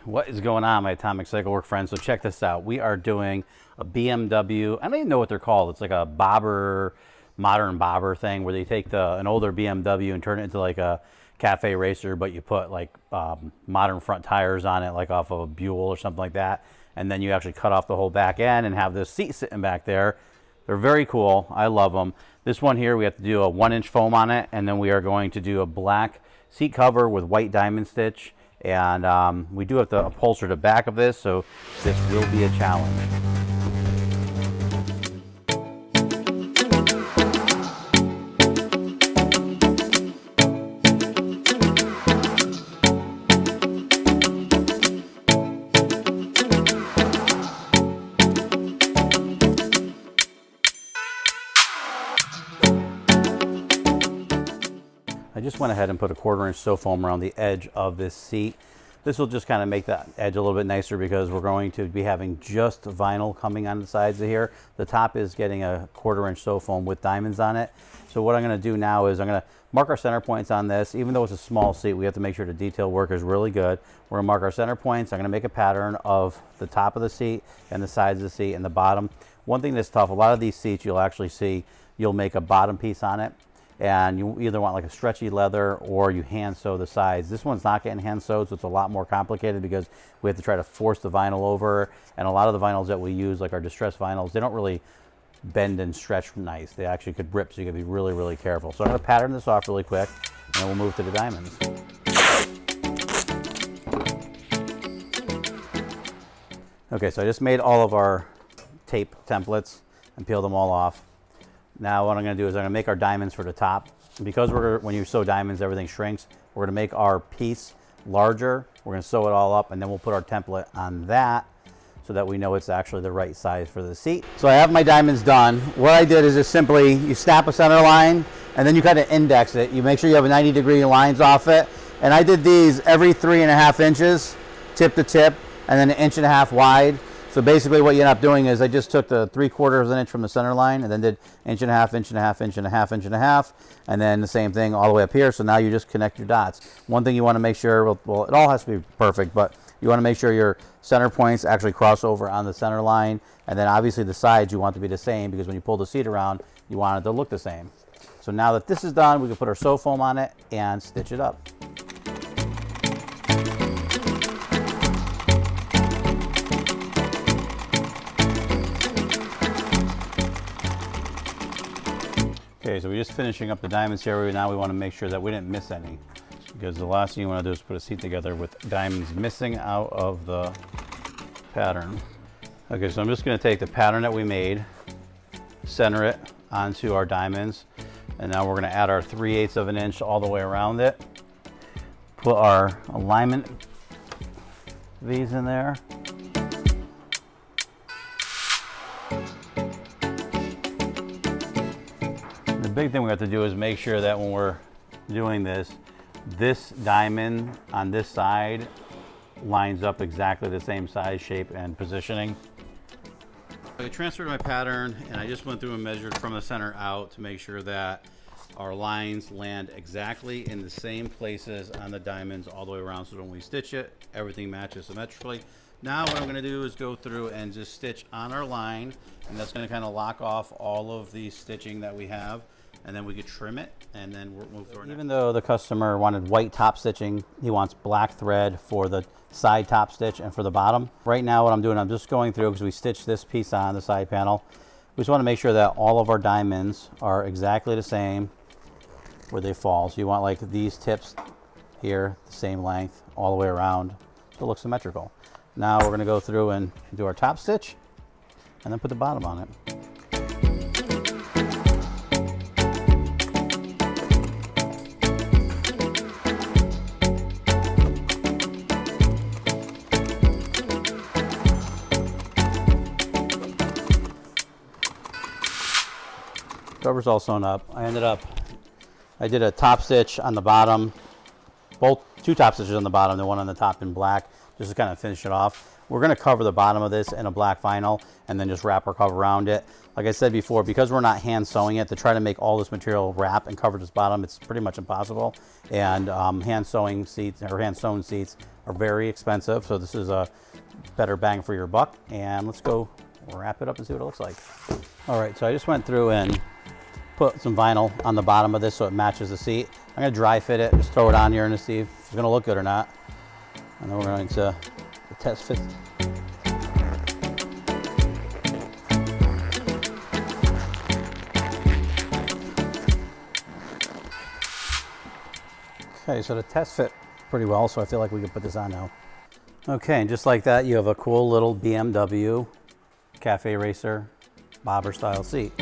What is going on, my Atomic Cycle Work friends? So check this out. We are doing a BMW. I don't even know what they're called. It's like a bobber, modern bobber thing where they take an older BMW and turn it into like a cafe racer, but you put like modern front tires on it, like off of a Buell or something like that. And then you actually cut off the whole back end and have this seat sitting back there. They're very cool. I love them. This one here, we have to do a 1-inch foam on it, and then we are going to do a black seat cover with white diamond stitch. And we do have to upholster the back of this, so this will be a challenge. I just went ahead and put a 1/4 inch sew foam around the edge of this seat. This will just kind of make that edge a little bit nicer because we're going to be having just vinyl coming on the sides of here. The top is getting a 1/4 inch sew foam with diamonds on it. So what I'm going to do now is I'm going to mark our center points on this. Even though it's a small seat, we have to make sure the detail work is really good. We're going to mark our center points. I'm going to make a pattern of the top of the seat and the sides of the seat and the bottom. One thing that's tough, a lot of these seats you'll actually see, you'll make a bottom piece on it. And you either want like a stretchy leather or you hand sew the sides. This one's not getting hand sewed, so it's a lot more complicated because we have to try to force the vinyl over. And a lot of the vinyls that we use, like our distressed vinyls, they don't really bend and stretch nice. They actually could rip, so you gotta be really, really careful. So I'm gonna pattern this off really quick, and then we'll move to the diamonds. Okay, so I just made all of our tape templates and peeled them all off. Now what I'm going to do is I'm going to make our diamonds for the top. Because when you sew diamonds, everything shrinks. We're going to make our piece larger. We're going to sew it all up, and then we'll put our template on that so that we know it's actually the right size for the seat. So I have my diamonds done. What I did is just simply, you snap a center line, and then you kind of index it. You make sure you have a 90-degree lines off it. And I did these every 3.5 inches, tip to tip, and then 1.5 inches wide. So basically what you end up doing is I just took the 3/4 inch from the center line and then did 1.5 inches, 1.5 inches, 1.5 inches, 1.5 inches, and then the same thing all the way up here. So now you just connect your dots. One thing you want to make sure, well, it all has to be perfect, but you want to make sure your center points actually cross over on the center line. And then obviously the sides you want to be the same because when you pull the seat around, you want it to look the same. So now that this is done, we can put our sew foam on it and stitch it up. Okay, so we're just finishing up the diamonds here. Now we want to make sure that we didn't miss any, because the last thing you want to do is put a seat together with diamonds missing out of the pattern. Okay, so I'm just going to take the pattern that we made, center it onto our diamonds, and now we're going to add our 3/8 of an inch all the way around it. Put our alignment V's in there. The big thing we have to do is make sure that when we're doing this, this diamond on this side lines up exactly the same size, shape, and positioning. I transferred my pattern and I just went through and measured from the center out to make sure that our lines land exactly in the same places on the diamonds all the way around, so when we stitch it, everything matches symmetrically. Now what I'm going to do is go through and just stitch on our line, and that's going to kind of lock off all of the stitching that we have. And then we could trim it, and then we'll move to our next. Even though the customer wanted white top stitching, he wants black thread for the side top stitch and for the bottom. Right now what I'm doing, I'm just going through, because we stitched this piece on the side panel. We just want to make sure that all of our diamonds are exactly the same where they fall. So you want like these tips here, the same length all the way around, so it looks symmetrical. Now we're going to go through and do our top stitch, and then put the bottom on it. Cover's all sewn up. I did a top stitch on the bottom, two top stitches on the bottom, the one on the top in black, just to kind of finish it off. We're going to cover the bottom of this in a black vinyl and then just wrap our cover around it. Like I said before, because we're not hand sewing it, to try to make all this material wrap and cover this bottom, it's pretty much impossible. And hand sewing seats or hand sewn seats are very expensive, so this is a better bang for your buck. And let's go wrap it up and see what it looks like. All right, so I just went through and put some vinyl on the bottom of this so it matches the seat. I'm going to dry fit it, just throw it on here and see if it's going to look good or not. And then we're going to test fit. Okay, so the test fit pretty well, so I feel like we can put this on now. Okay, and just like that, you have a cool little BMW Cafe Racer bobber style seat.